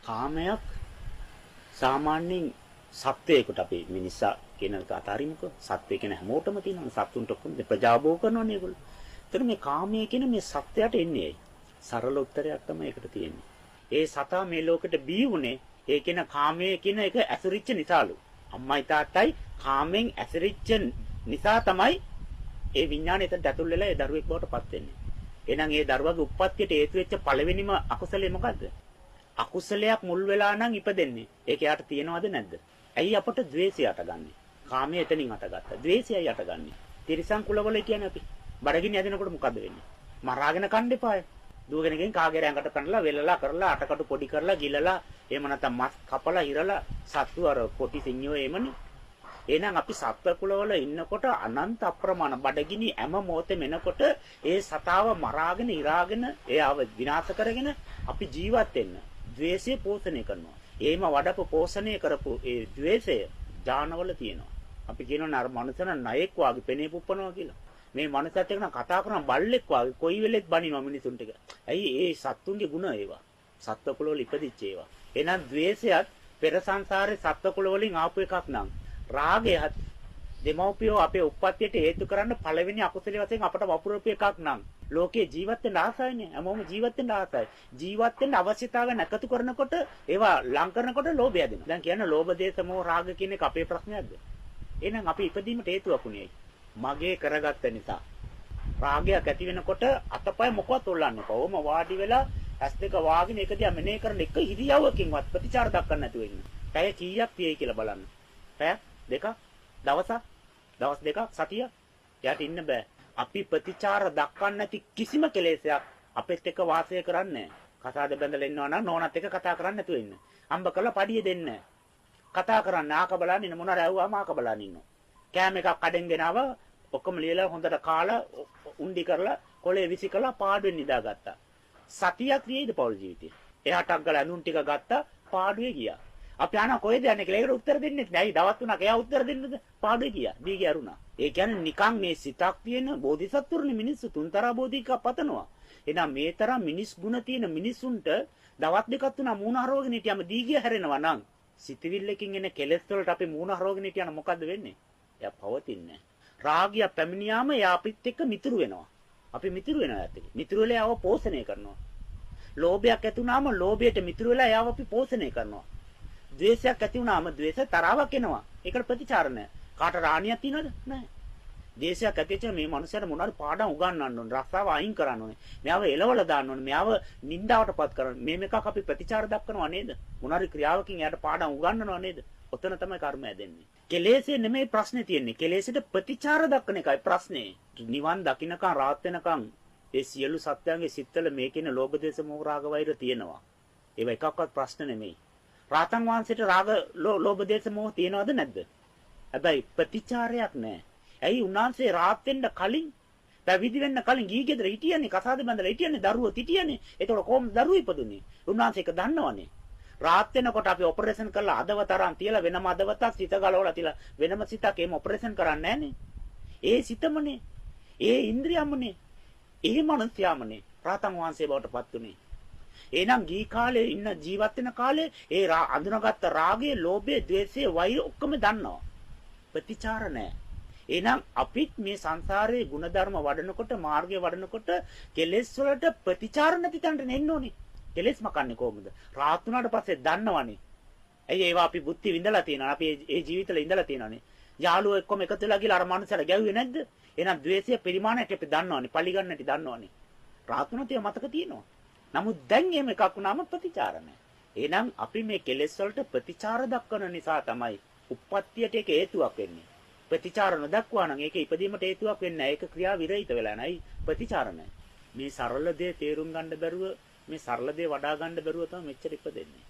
කාමයක් සාමාන්‍යයෙන් සත්වයකට අපි මිනිසා කියන එක අතාරිමුකෝ. සත්වය කියන හැමෝටම තියෙනවා. සත්තුන්ට ඔක්කොම ප්‍රජාභෝග කරනවනේ ඒගොල්ලෝ. එතන මේ කාමයේ කියන මේ සත්‍යයට එන්නේ ඇයි? සරල උත්තරයක් තමයි ඒකට තියෙන්නේ. ඒ සතා මේ ලෝකෙට බී වුණේ ඒ කියන කාමයේ කියන එක ඇසුරිච්ච නිසාලු. අම්මයි තාත්තයි කාමෙන් ඇසුරිච්ච නිසා තමයි ඒ විඥාණය එතනට ඇතුල් වෙලා ඒ දරුවෙක් බවට පත් වෙන්නේ. එහෙනම් ඒ දරුවගේ උප්පත්තියට හේතු වෙච්ච පළවෙනිම අකුසලේ මොකද්ද? අකුසලයක් මුල් වෙලා නම් ඉපදෙන්නේ. ඒක යාට තියෙනවද නැද්ද? ඇයි අපට ද්වේෂය අටගන්නේ? කාමයේ එතනින් අටගත්තා. ද්වේෂයයි අටගන්නේ. තිරිසන් කුලවල කියන්නේ අපි. බඩගිනි ඇදෙනකොට මොකද වෙන්නේ? මරාගෙන කන්න එපාය. දුවගෙනකින් කාගේ රැඟට කනලා වෙලලා කරලා අටකටු පොඩි කරලා ගිලලා එහෙම නැත්නම් මස් කපලා හිරලා සත්තු අර කොටි සිඤ්ඤෝ එමනේ. එහෙනම් අපි සත්ව කුලවල ඉන්නකොට අනන්ත අප්‍රමාණ බඩගිනි හැම මොහොතෙම එනකොට ඒ සතාව මරාගෙන ඉරාගෙන එයාව විනාශ කරගෙන අපි ජීවත් වෙන්න ද්වේෂය පෝෂණය කරනවා. එහෙම වඩපු පෝෂණය කරපු ඒ ද්වේෂය ඥානවල තියෙනවා. අපි කියනවා අර මනුස්සන ණයෙක් වාගේ පෙනේ පුප්පනවා කියලා. මේ මනුස්සයත් එක්ක කතා කරන බල්ලෙක් වාගේ කොයි වෙලෙත් බනිනවා මිනිසුන්ට එක. ඇයි ඒ සත්තුන්ගේ ගුණ ඒවා. සත්ව කුලවල ඉපදිච්ච ඒවා. එහෙනම් ද්වේෂයත් පෙර සංසාරේ සත්ව කුල වලින් ආපු එකක් නං. රාගයත් දෙමව්පියෝ අපේ උප්පත්තියට හේතු කරන්න පළවෙනි අකුසලයේ වශයෙන් අපට වපුරපු එකක් නං. ලෝකේ ජීවත් වෙන්න ආසයිනේ. හැමෝම ජීවත් වෙන්න ආසයි. ජීවත් වෙන්න අවශ්‍යතාවය නැකතු කරනකොට ඒවා ලං කරනකොට ලෝභය දෙනවා. දැන් කියන්නේ ලෝභ දේශ මොහ රාග කියන එක අපේ ප්‍රශ්නයක්ද? එහෙනම් අපි ඉපදීමට හේතුවක් උනේ මගේ කරගත්ත නිසා. රාගයක් ඇති වෙනකොට අතපය මොකවත් ඔල්ලන්න එපා. ඕම වාඩි වෙලා ඇස් දෙක වාගෙන එක දිහා මෙනේ කරන එක ඉරියව්වකින්වත් ප්‍රතිචාර දක්වන්න නැතුව ඉන්න. පැය කීයක් තියෙයි කියලා බලන්න. පැය දෙකක් දවසක් දවස් දෙකක් සතියක් යට ඉන්න බෑ. අපි ප්‍රතිචාර දක්වන්න නැති කිසිම කෙලෙසයක් අපෙත් එක්ක වාසය කරන්නේ නැහැ. කසාද බැඳලා ඉන්නවා නම් නෝනත් එක්ක කතා කරන්න නැතුව ඉන්න. අම්බ කරලා පඩිය දෙන්නේ කතා කරන්න ආක බලන්න ඉන්න මොනවා රැව්වාම ආක බලන්න ඉන්නවා. කෑම එකක් කඩෙන් ගෙනාව ඔක්කොම ලියලා හොඳට කාලා උණ්ඩි කරලා කොලේ විසි කරලා පාඩුවෙන් නිදාගත්තා. සතියක් ගියේද පෞල් ජීවිතේ. එයාට අග්ගල ඇඳුම් ටික ගත්තා පාඩුවේ ගියා. අපි අහන කොහෙද යන්නේ කියලා ඒකට උත්තර දෙන්නේ නැහැ. දවස් තුනක් එයා උත්තර දෙන්නද? පාඩුවේ ගියා. දී ගියරුණා. ඒ කියන්නේ නිකන් මේ සිතක් තියෙන බෝධිසත්වරුනි මිනිස්සු තුන්තරා බෝධික පතනවා. එහෙනම් මේ තරම් මිනිස් ගුණ තියෙන මිනිසුන්ට දවස් දෙකක් තුනක් මූණ හරවගෙන හිටියම දී ගිය හැරෙනවා නම් සිතවිල්ලකින් එන කෙලෙස් වලට අපි මූණ හරවගෙන හිටියම මොකද්ද වෙන්නේ? එයා පවතින්නේ. රාගය පැමිණියාම එයා අපිත් එක්ක මිතුරු වෙනවා. අපි මිතුරු වෙනවා ඇත්තට. මිතුරු වෙලා එයාව පෝෂණය කරනවා. ලෝභයක් ඇති වුණාම ලෝභයට මිතුරු වෙලා එයාව අපි පෝෂණය කරනවා. ද්වේෂයක් ඇති වුණාම ද්වේෂ තරාවක් එනවා. ඒකට ප්‍රතිචාර නැහැ. කාට රාණියක් තියනවද? නැහැ. ද්වේෂයක් ඇතිවෙච්ච මේ මනුස්සයාට මොනවාරි පාඩම් උගන්වන්න ඕනේ. රස්සාව අයින් කරන්න ඕනේ. මෙයාව එලවලා දාන්න ඕනේ. මෙයාව නින්දාවටපත් කරන්න. මේ මේකක් අපි ප්‍රතිචාර දක්වනවා නේද? මොනවාරි ක්‍රියාවකින් එයාට පාඩම් උගන්වනවා නේද? ඔතන තමයි කර්මය දෙන්නේ. කෙලෙසේ නෙමෙයි ප්‍රශ්නේ තියෙන්නේ. කෙලෙසට ප්‍රතිචාර දක්වන එකයි ප්‍රශ්නේ. නිවන් දකින්නකම් රාත් වෙනකම් ඒ සියලු සත්‍යයන්ගේ සිත්වල මේ කියන ලෝභ දේශ මොහ රාග වෛර තියෙනවා. ඒව එකක්වත් ප්‍රශ්න නෙමෙයි. රාතන් වහන්සේට රාග ලෝභ දේශ මොහ තියෙනවද නැද්ද? හැබැයි ප්‍රතිචාරයක් නැහැ. ඇයි උන්වහන්සේ රාත් වෙන්න කලින් පැවිදි වෙන්න කලින් ගිහි ගෙදර හිටියනේ කසාද බඳලා හිටියනේ දරුවෝ හිටියනේ. ඒතකොට කොහොමද දරුවෝ ඉපදුනේ? උන්වහන්සේ ඒක දන්නවනේ. රාත් වෙනකොට අපි ඔපරේෂන් කරලා අදවතරන් තියලා වෙනම අදවතක් සිත ගලවලා තියලා වෙනම සිතක් එහෙම ඔපරේෂන් කරන්නේ නැහනේ. ඒ සිතමනේ. ඒ ඉන්ද්‍රියමනේ. ඒ මනසයමනේ රාතන් වහන්සේ බවට පත් උනේ. එහෙනම් ගී කාලේ ඉන්න ජීවත් වෙන කාලේ ඒ අඳුනගත්ත රාගය, ලෝභය, ද්වේෂය, වෛරය ඔක්කොම දන්නවා. ප්‍රතිචාර නැහැ. එහෙනම් අපිත් මේ සංසාරයේ ಗುಣධර්ම වඩනකොට මාර්ගය වඩනකොට කෙලෙස් වලට ප්‍රතිචාර නැති තැනට එන්න ඕනේ. කෙලෙස් මකන්නේ කොහොමද? රාත් වුණාට පස්සේ දන්නවනේ. ඇයි ඒවා අපි බුද්ධි විඳලා තියෙනවා. අපි ඒ ජීවිතවල ඉඳලා තියෙනවානේ. යාළුවෝ එක්කම එකතු වෙලා ගිහලා අර මනුස්සයලා ගැව්වේ නැද්ද? එහෙනම් ද්වේෂය පරිමාණයට අපි දන්නවනේ. පරිගන්නටි දන්නවනේ. රාත් වුණාට ඒ මතක තියෙනවා. නමුත් දැන් එහෙම එකක් වුණාම ප්‍රතිචාර නැහැ. එහෙනම් අපි මේ කෙලෙස් වලට ප්‍රතිචාර දක්වන නිසා තමයි උප්පත්තියට ඒක හේතුවක් වෙන්නේ. ප්‍රතිචාර නොදක්වා නම් ඒක ඉපදීමට හේතුවක් වෙන්නේ නැහැ. ඒක ක්‍රියා විරහිත වෙලා නැයි ප්‍රතිචාර නැහැ. මේ සරල දේ තේරුම් ගන්න බැරුව මේ සරල දේ වඩා ගන්න බැරුව තමයි මෙච්චර ඉපදෙන්නේ.